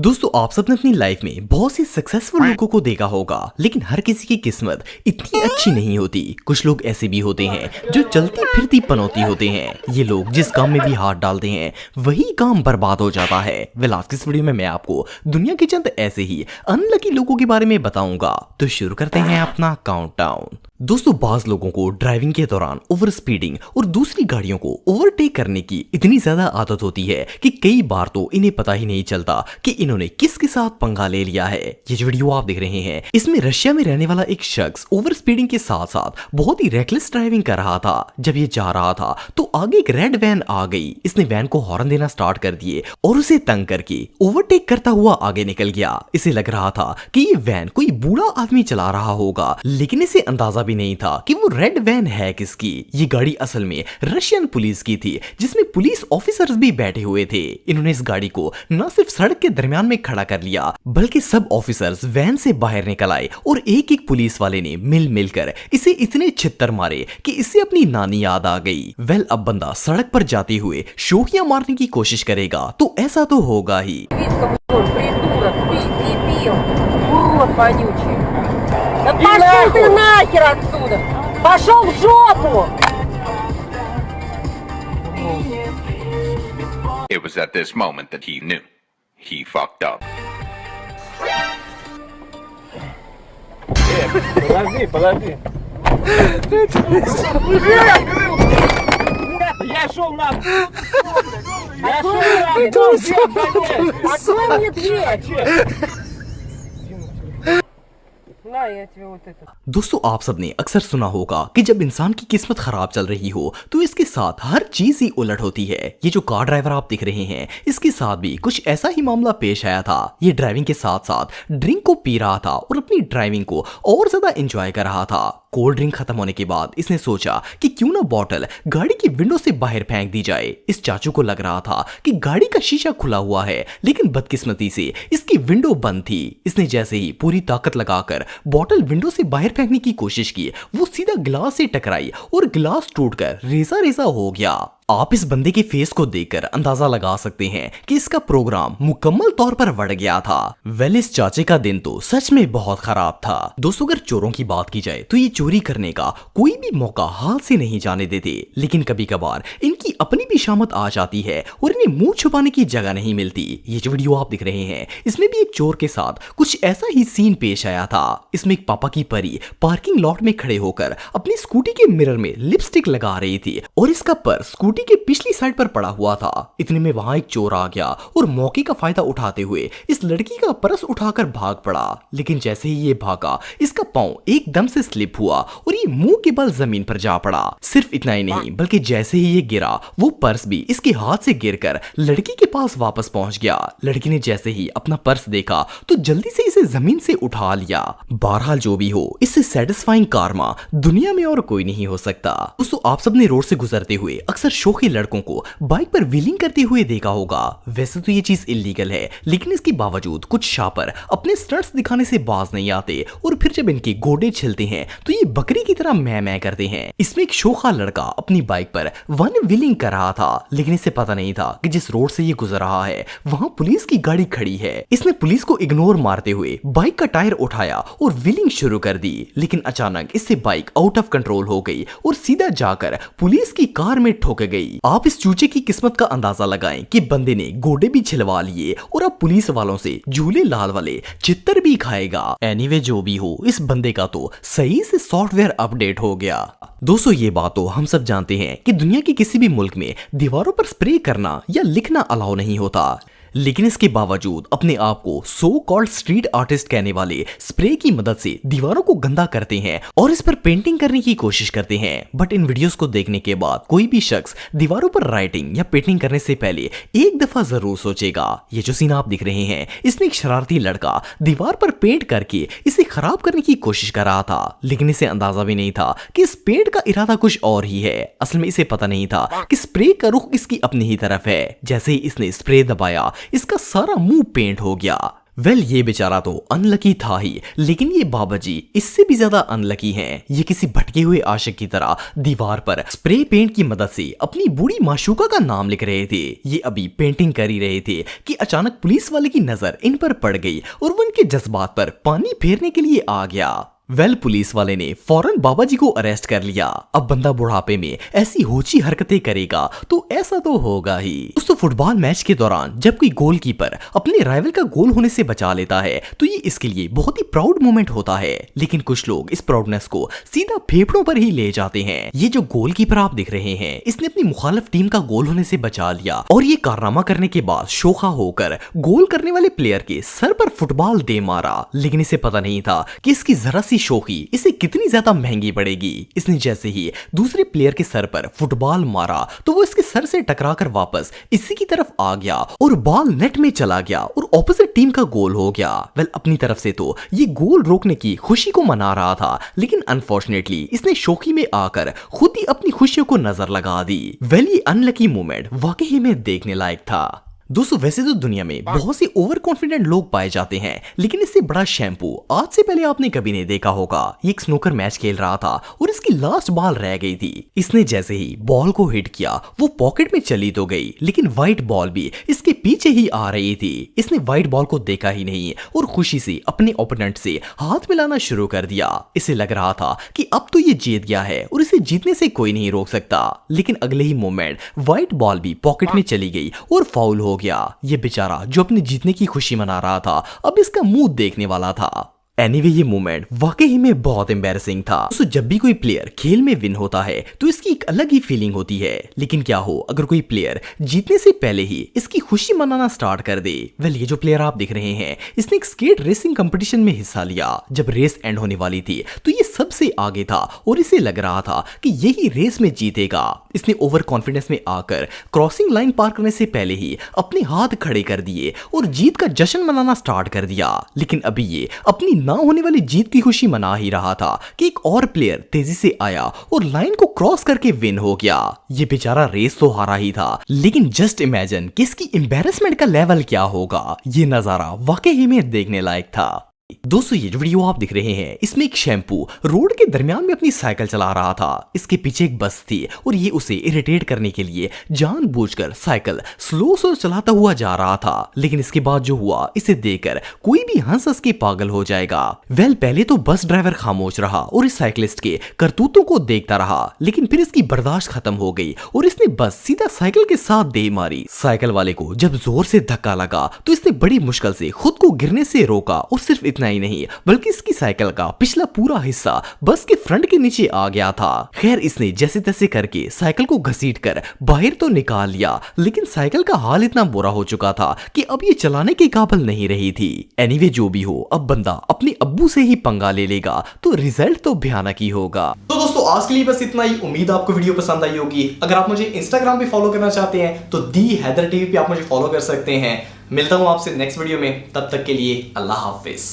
दोस्तों आप सबने अपनी लाइफ में बहुत से सक्सेसफुल लोगों को देखा होगा, लेकिन हर किसी की किस्मत इतनी अच्छी नहीं होती। कुछ लोग ऐसे भी होते हैं जो चलती फिरती पनौती होते हैं। ये लोग जिस काम में भी हाथ डालते हैं वही काम बर्बाद हो जाता है। आज की इस वीडियो में मैं आपको दुनिया के चंद ऐसे ही अनलकी लोगों के बारे में बताऊंगा। तो शुरू करते हैं अपना काउंटडाउन। दोस्तों बाज लोगों को ड्राइविंग के दौरान ओवर स्पीडिंग और दूसरी गाड़ियों को ओवरटेक करने की इतनी ज्यादा आदत होती है कि कई बार तो इन्हें पता ही नहीं चलता कि इन्होंने किसके साथ पंगा ले लिया है। ये जो वीडियो आप देख रहे हैं इसमें रशिया में रहने वाला एक शख्स ओवर स्पीडिंग के साथ साथ बहुत ही रेकलेस ड्राइविंग कर रहा था। जब ये जा रहा था तो आगे एक रेड वैन आ गई। इसने वैन को हॉर्न देना स्टार्ट कर दिए और उसे तंग करके ओवरटेक करता हुआ आगे निकल गया। इसे लग रहा था कि ये वैन कोई बूढ़ा आदमी चला रहा होगा, लेकिन इसे अंदाजा भी नहीं था कि वो रेड वैन है किसकी। ये गाड़ी असल में रशियन पुलिस की थी, जिसमें पुलिस ऑफिसर्स भी बैठे हुए थे। इन्होंने इस गाड़ी को न सिर्फ सड़क के दरमियान में खड़ा कर लिया, बल्कि सब ऑफिसर्स वैन से बाहर निकल आए और एक एक पुलिस वाले ने मिलकर इसे इतने छित्तर मारे कि इसे अपनी नानी याद आ गई। अब बंदा सड़क पर जाते हुए शोखियां मारने की कोशिश करेगा तो ऐसा तो होगा ही। Да пошел ты нахер отсюда! Пошел в жопу! It was at this moment that he knew. He fucked up. Подожди. Я шел на... Открой мне дверь! ना, я тебе вот это... दोस्तों आप सबने अक्सर सुना होगा कि जब इंसान की किस्मत खराब चल रही हो तो इसके साथ हर चीज ही उलट होती है। ये जो कार ड्राइवर आप दिख रहे हैं इसके साथ भी कुछ ऐसा ही मामला पेश आया था। ये ड्राइविंग के साथ साथ ड्रिंक को पी रहा था और अपनी ड्राइविंग को और ज्यादा एंजॉय कर रहा था। कोल्ड ड्रिंक खत्म होने के बाद इसने सोचा कि क्यों ना बॉटल गाड़ी की विंडो से बाहर फेंक दी जाए। इस चाचू को लग रहा था कि गाड़ी का शीशा खुला हुआ है, लेकिन बदकिस्मती से इसकी विंडो बंद थी। इसने जैसे ही पूरी ताकत लगाकर बॉटल विंडो से बाहर फेंकने की कोशिश की, वो सीधा गिलास से टकराई और गिलास टूटकर रेजा रेजा हो गया। आप इस बंदे के फेस को देखकर अंदाजा लगा सकते हैं कि इसका प्रोग्राम मुकम्मल तौर पर बढ़ गया था। इस चाचे का दिन तो सच में बहुत खराब था। दोस्तों अगर चोरों की बात की जाए तो ये चोरी करने का कोई भी मौका हाथ से नहीं जाने देते, लेकिन कभी कभार इनकी अपनी भी शामत आ जाती है और इन्हें मुंह छुपाने की जगह नहीं मिलती। ये जो वीडियो आप दिख रहे हैं इसमें भी एक चोर के साथ कुछ ऐसा ही सीन पेश आया था। इसमें एक पापा की परी पार्किंग लॉट में खड़े होकर अपनी स्कूटी के मिरर में लिपस्टिक लगा रही थी और इसका पर्स स्कूटी के पिछली साइड पर पड़ा हुआ था। इतने में वहां एक चोर आ गया और मौके का फायदा उठाते हुए इस लड़की का पर्स उठाकर भाग पड़ा। लेकिन जैसे ही ये भागा इसका पांव एकदम से स्लिप हुआ और ये मुंह के बल जमीन पर जा पड़ा। सिर्फ इतना ही नहीं बल्कि जैसे ही ये गिरा वो पर्स भी इसके हाथ से गिरकर लड़की के पास वापस पहुंच गया। लड़की ने जैसे ही अपना पर्स देखा तो जल्दी से इसे जमीन से उठा लिया। बहरहाल जो भी हो, इससे सेटिस्फाइंग कार्मा दुनिया में और कोई नहीं हो सकता। दोस्तों आप सबने रोड से गुजरते हुए अक्सर शौकी लड़कों को बाइक पर व्हीलिंग करते हुए देखा होगा। वैसे तो ये चीज इलीगल है, लेकिन इसके बावजूद कुछ शापर अपने स्टंट्स दिखाने से बाज नहीं आते और फिर जब इनके गोडे छिलते हैं तो ये बकरी की तरह मैं करते हैं। इसमें एक शोखा लड़का अपनी बाइक पर वन व्हीलिंग कर रहा था, लेकिन इसे पता नहीं था कि जिस रोड से ये गुजर रहा है वहां पुलिस की गाड़ी खड़ी है। इसने पुलिस को इग्नोर मारते हुए बाइक का टायर उठाया और व्हीलिंग शुरू कर दी, लेकिन अचानक इससे बाइक आउट ऑफ कंट्रोल हो गई और सीधा जाकर पुलिस की कार में ठुक गई। आप इस चूचे की किस्मत का अंदाजा लगाएं कि बंदे ने गोडे भी छिलवा लिए और अब पुलिस वालों से झूले लाल वाले चित्तर भी खाएगा। एनीवे जो भी हो, इस बंदे का तो सही से सॉफ्टवेयर अपडेट हो गया। दोस्तों ये बात तो हम सब जानते हैं कि दुनिया के किसी भी मुल्क में दीवारों पर स्प्रे करना या लिखना अलाउ नहीं होता, लेकिन इसके बावजूद अपने आप को सो कॉल्ड स्ट्रीट आर्टिस्ट कहने वाले स्प्रे की मदद से दीवारों को गंदा करते हैं और इस पर पेंटिंग करने की कोशिश करते हैं। बट इन वीडियोस को देखने के बाद कोई भी शख्स दीवारों पर राइटिंग या पेंटिंग करने से पहले एक दफा जरूर सोचेगा। ये जो सीन आप दिख रहे हैं इसमें एक शरारती लड़का दीवार पर पेंट करके इसे खराब करने की कोशिश कर रहा था, लेकिन इसे अंदाजा भी नहीं था कि इस पेंट का इरादा कुछ और ही है। असल में इसे पता नहीं था कि स्प्रे का रुख इसकी अपनी ही तरफ है। जैसे ही इसने स्प्रे दबाया इसका सारा मुंह पेंट हो गया। वेल ये बेचारा तो अनलकी था ही, लेकिन ये बाबा जी इससे भी ज्यादा अनलकी हैं। ये किसी भटके हुए आशिक की तरह दीवार पर स्प्रे पेंट की मदद से अपनी बूढ़ी माशूका का नाम लिख रहे थे। ये अभी पेंटिंग कर ही रहे थे कि अचानक पुलिस वाले की नजर इन पर पड़ गई और वो इनके जज्बात पर पानी फेरने के लिए आ गया। वेल पुलिस वाले ने फौरन बाबा जी को अरेस्ट कर लिया। अब बंदा बुढ़ापे में ऐसी होची हरकतें करेगा तो ऐसा तो होगा ही। दोस्तों फुटबॉल मैच के दौरान जब कोई गोलकीपर अपने राइवल का गोल होने से बचा लेता है तो ये इसके लिए बहुत ही प्राउड मोमेंट होता है, लेकिन कुछ लोग इस प्राउडनेस को सीधा फेफड़ों पर ही ले जाते हैं। ये जो गोलकीपर आप दिख रहे हैं इसने अपनी मुखालिफ टीम का गोल होने से बचा लिया और ये कारनामा करने के बाद शोखा होकर गोल करने वाले प्लेयर के सर पर फुटबॉल दे मारा, लेकिन इसे पता नहीं था कि इसकी जरा सी शोखी इसे कितनी ज्यादा महंगी पड़ेगी। इसने जैसे ही दूसरे प्लेयर के सर पर फुटबॉल मारा तो वो इसके सर से टकराकर वापस इसी की तरफ आ गया और बॉल नेट में चला गया और ऑपोजिट टीम का गोल हो गया। वेल अपनी तरफ से तो ये गोल रोकने की खुशी को मना रहा था, लेकिन अनफॉर्चुनेटली इसने शोखी में आकर खुद ही अपनी खुशियों को नजर लगा दी। वेल ये अनलकी मोमेंट वाकई में देखने लायक था। दोस्तों वैसे तो दुनिया में बहुत से ओवर कॉन्फिडेंट लोग पाए जाते हैं, लेकिन इससे बड़ा शैम्पू आज से पहले आपने कभी नहीं देखा होगा। ये एक स्नूकर मैच खेल रहा था और इसकी लास्ट बॉल रह गई थी। इसने जैसे ही बॉल को हिट किया वो पॉकेट में चली तो गई, लेकिन व्हाइट बॉल भी इसके पीछे ही आ रही थी। इसने व्हाइट बॉल को देखा ही नहीं और खुशी से अपने ओपोनेंट से हाथ मिलाना शुरू कर दिया। इसे लग रहा था कि अब तो ये जीत गया है और इसे जीतने से कोई नहीं रोक सकता, लेकिन अगले ही मोमेंट व्हाइट बॉल भी पॉकेट में चली गई और फाउल हो गया। ये बेचारा जो अपने जीतने की खुशी मना रहा था अब इसका मुंह देखने वाला था। एनीवे ये मोमेंट वाकई में बहुत एम्बैरेसिंग था। तो जब भी कोई प्लेयर खेल में विन होता है तो इसकी एक अलग ही फीलिंग होती है, लेकिन क्या हो अगर कोई प्लेयर जीतने से पहले ही इसकी खुशी मनाना स्टार्ट कर दे। वेल ये जो प्लेयर आप दिख रहे हैं इसने एक स्केट रेसिंग कंपटीशन में हिस्सा लिया। जब रेस एंड होने वाली थी तो ये सबसे आगे था और इसे लग रहा था कि यही रेस में जीतेगा। इसने ओवर कॉन्फिडेंस में आकर क्रॉसिंग लाइन पार करने से पहले ही अपने हाथ खड़े कर दिए और जीत का जश्न मनाना स्टार्ट कर दिया। लेकिन अभी ये अपनी ना होने वाली जीत की खुशी मना ही रहा था कि एक और प्लेयर तेजी से आया और लाइन को क्रॉस करके विन हो गया। ये बेचारा रेस तो हारा ही था, लेकिन जस्ट इमेजिन कि इसकी एम्बैरेसमेंट का लेवल क्या होगा। ये नजारा वाकई में देखने लायक था। दोस्तों ये जो वीडियो आप दिख रहे हैं इसमें एक शैम्पू रोड के दरमियान में अपनी साइकिल चला रहा था। इसके पीछे एक बस थी और ये उसे इरिटेट करने के लिए जानबूझकर साइकिल स्लो चलाता हुआ जा रहा था, लेकिन इसके बाद जो हुआ इसे देखकर कोई भी हंस हंस के पागल हो जाएगा। वेल पहले तो बस ड्राइवर खामोश रहा और इस साइकिलिस्ट के करतूतों को देखता रहा, लेकिन फिर इसकी बर्दाश्त खत्म हो गई और इसने बस सीधा साइकिल के साथ दे मारी। साइकिल वाले को जब जोर से धक्का लगा तो इसने बड़ी मुश्किल से खुद को गिरने से रोका और सिर्फ इतना ही नहीं बल्कि इसकी साइकिल का पिछला पूरा हिस्सा बस के फ्रंट के नीचे आ गया था। खैर इसने जैसे तैसे करके साइकिल को घसीटकर बाहर तो निकाल लिया, लेकिन साइकिल का हाल इतना बुरा हो चुका था कि अब ये चलाने के काबिल नहीं रही थी। एनीवे जो भी हो अब बंदा अपने अब्बू से ही पंगा ले लेगा तो रिजल्ट तो भयानक ही होगा। तो दोस्तों आज के लिए बस इतना ही। उम्मीद आपको वीडियो पसंद आई होगी। अगर आप मुझे इंस्टाग्राम पे फॉलो करना चाहते हैं तो दी हैदर टीवी पे आप मुझे फॉलो कर सकते हैं। मिलता हूं आपसे नेक्स्ट वीडियो में, तब तक के लिए अल्लाह हाफिज।